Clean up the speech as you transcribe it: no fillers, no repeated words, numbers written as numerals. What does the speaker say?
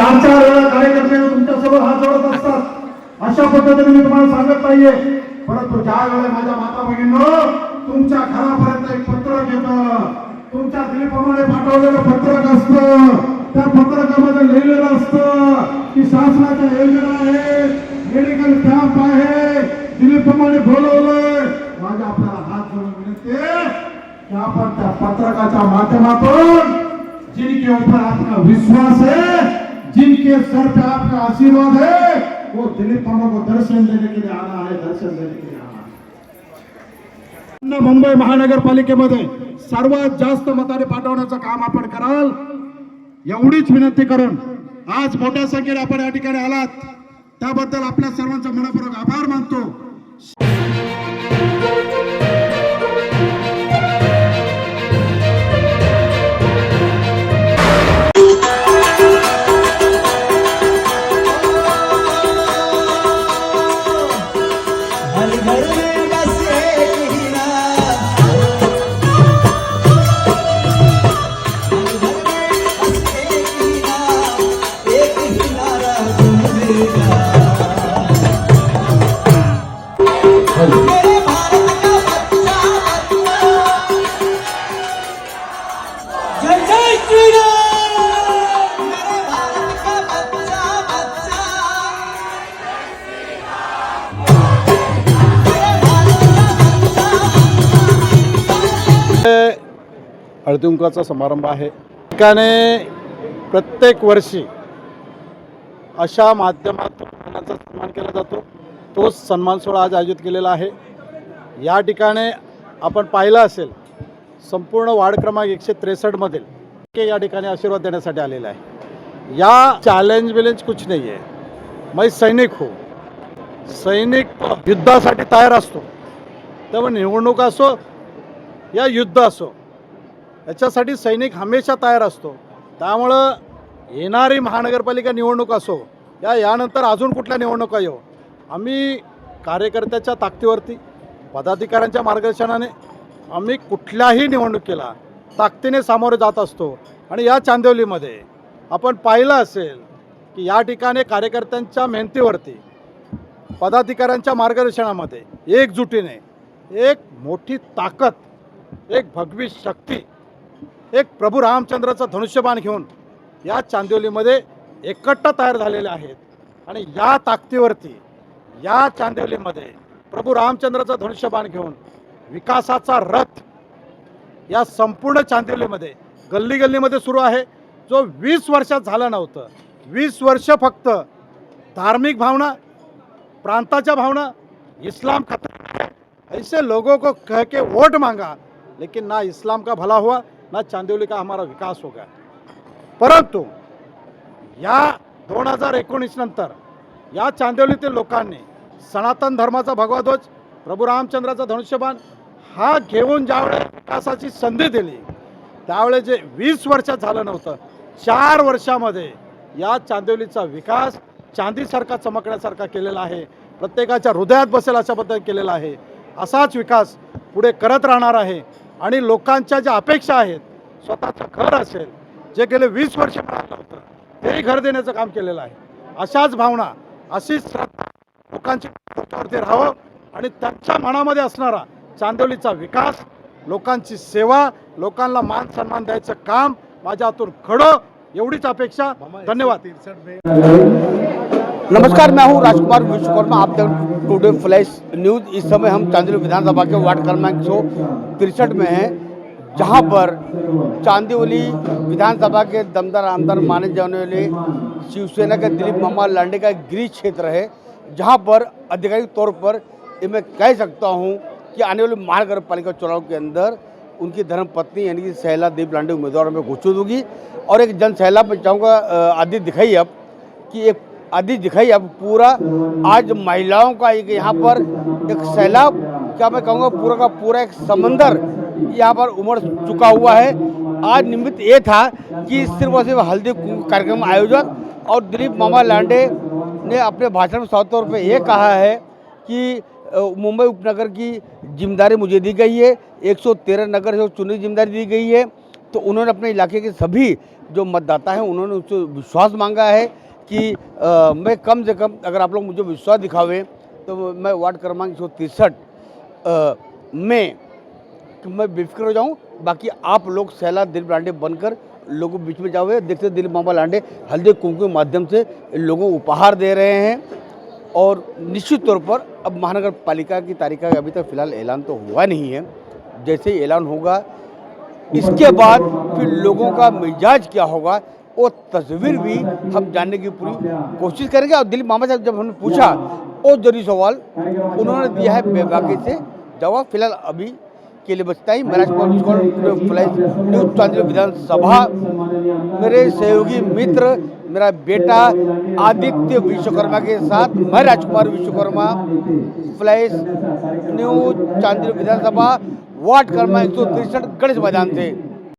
चार चार वेळा कार्यकर्ते तुमच्यासोबत हात जोडत असतात. अशा पद्धतीने मी तुम्हाला सांगत नाहीये, परंतु ज्या वेळेला माझ्या माता भगिनींनो तुमच्या घरापर्यंत एक पत्रक येतं, तुमच्या दिलीपमाने पाठवलेलं पत्रक असतं, त्या पत्रकामध्ये लिहिलेलं असतं की शासनाच्या योजना आहेत, मेडिकल कॅम्प आहे, दिलीपमाने बोलवलंय. माझ्या आपल्याला हात जोडून विनंती आहे की आपण त्या पत्रकाच्या माध्यमातून जिनके ऊपर आपका विश्वास है, जिनके सर पे आपका आशीर्वाद है, वो दिलीप मामा को दर्शन देने के लिए आना है, दर्शन देने के लिए आना है. मुंबई महानगरपालिकेमध्ये सर्वात जास्त मताने पाठवण्याचं काम आपण कराल एवढीच विनंती करून आज मोठ्या संख्येने आपण या ठिकाणी आलात त्याबद्दल आपल्या सर्वांचा मनपूर्वक आभार मानतो. हळदीकुंकवाचा समारंभ आहे. ठिकाणी प्रत्येक वर्षी अशा माध्यमातून सन्मानाचा सन्मान केला जातो. तोच सन्मान सोहळा आज आयोजित केलेला आहे. या ठिकाणी आपण पाहिलं असेल संपूर्ण वार्ड क्रमांक 163 मधील या ठिकाणी आशीर्वाद देण्यासाठी आलेला आहे. या चॅलेंज कुछ नहीं है. मैं सैनिक हो, सैनिक युद्धासाठी तयार असतो. त्यामुळे निवडणूक असो या युद्ध असो याच्यासाठी सैनिक हमेशा तयार असतो. त्यामुळं येणारी महानगरपालिका निवडणूक असो यानंतर अजून कुठल्या निवडणुका येऊ, आम्ही कार्यकर्त्याच्या ताकदीवरती पदाधिकाऱ्यांच्या मार्गदर्शनाने आम्ही कुठल्याही निवडणुकीला ताकदीने सामोरे जात असतो. आणि या चांदिवलीमध्ये आपण पाहिलं असेल की या ठिकाणी कार्यकर्त्यांच्या मेहनतीवरती पदाधिकाऱ्यांच्या मार्गदर्शनामध्ये एकजुटीने एक मोठी ताकद, एक भगवी शक्ती, एक प्रभू रामचंद्राचं धनुष्यबाण घेऊन या चांदिवलीमध्ये एकट्टा तयार झालेले आहेत. आणि या ताकदीवरती या चांदिवलीमध्ये प्रभू रामचंद्राचं धनुष्यबाण घेऊन विकासाचा रथ या संपूर्ण चांदिवलीमध्ये गल्ली गल्लीमध्ये सुरू आहे, जो 20 वर्षात झाला नव्हतं. 20 वर्ष फक्त धार्मिक भावना, प्रांताच्या भावना, इस्लाम खतरा है, ऐसे लोगों को कह के वोट मांगा, लेकिन ना इस्लाम का भला हुआ ना चांदिवली का हमारा विकास होगा. परंतु या 2019 नंतर या चांदिवलीतील लोकांनी सनातन धर्माचा भगवा ध्वज, प्रभू रामचंद्राचा धनुष्यबाण हा घेऊन ज्यावेळेस विकासाची संधी दिली त्यावेळेस जे 20 वर्षात झालं नव्हतं, 4 वर्षामध्ये या चांदिवलीचा विकास चांदीसारखा चमकण्यासारखा केलेला आहे. प्रत्येकाच्या हृदयात बसेल अशा पद्धतीने केलेला आहे. असाच विकास पुढे करत राहणार आहे. आणि लोकांच्या ज्या अपेक्षा आहेत, स्वतःचं घर असेल जे गेले 20 वर्ष मिळालं होतं तेही घर देण्याचं काम केलेलं आहे. अशाच भावना, अशीच श्रद्धा लोकांची डोक्यावरती राहावं आणि त्यांच्या मनामध्ये असणारा चांदिवलीचा विकास, लोकांची सेवा, लोकांना मान सन्मान द्यायचं काम माझ्या हातून घडो एवढीच अपेक्षा. धन्यवाद. नमस्कार, मैं हूं राजकुमार विश्वकर्मा. आप देख टुडे फ्लैश न्यूज़. इस समय हम चांदिवली विधानसभा के वार्ड क्रमांक 163 में हैं, जहां पर चांदिवली विधानसभा के दमदार आमदार माने जाने वाले शिवसेना के दिलीप मामा लांडे का एक गृह क्षेत्र है, जहां पर आधिकारिक तौर पर ये मैं कह सकता हूं कि आने वाले महानगरपालिका चुनाव के अंदर उनकी धर्मपत्नी यानी कि शैला देव लांडे उम्मीदवार में घोषित होगी. और एक जनसैलाब में चाहूँगा आदि दिखाई अब कि एक आदि दिखाई अब पूरा आज महिलाओं का एक यहाँ पर एक सैलाब, क्या मैं कहूँगा पूरा का पूरा एक समंदर यहाँ पर उमड़ चुका हुआ है. आज निमित्त ये था कि सिर्फ और सिर्फ हल्दी कुंकू कार्यक्रम आयोजक और दिलीप मामा लांडे ने अपने भाषण में साफ तौर पे ये कहा है कि मुंबई उपनगर की जिम्मेदारी मुझे दी गई है, 113 नगर से चुनी जिम्मेदारी दी गई है. तो उन्होंने अपने इलाके के सभी जो मतदाता हैं उन्होंने उससे विश्वास मांगा है कि मैं कम से कम, अगर आप लोग मुझे विश्वास दिखावे तो मैं वार्ड क्रमांक 163 में मैं बेफिक्र हो जाऊं। बाकी आप लोग सैला दिलीप लांडे बनकर लोगों के बीच में जाओगे। देखते दिलीप बाबा लांडे हल्दी कुमकुम के माध्यम से लोगों को उपहार दे रहे हैं और निश्चित तौर पर अब महानगर पालिका की तारीख का अभी तक फिलहाल ऐलान तो हुआ नहीं है। जैसे ही ऐलान होगा इसके बाद फिर लोगों का मिजाज क्या होगा वो तस्वीर भी हम जानने की पूरी कोशिश करेंगे। और दिलीप मामा साहब जब हमने पूछा वो जरूरी सवाल उन्होंने दिया है बेबाकी से जवाब। फिलहाल अभी के लिए बचता ही। मेरा फ्लैश न्यूज़ चांदनी विधानसभा, मेरे सहयोगी मित्र मेरा बेटा आदित्य विश्वकर्मा के साथ मैं राजकुमार विश्वकर्मा, फ्लैश न्यूज़ चांदनी विधानसभा वार्ड क्रमांक 163 गणेश मैदान से।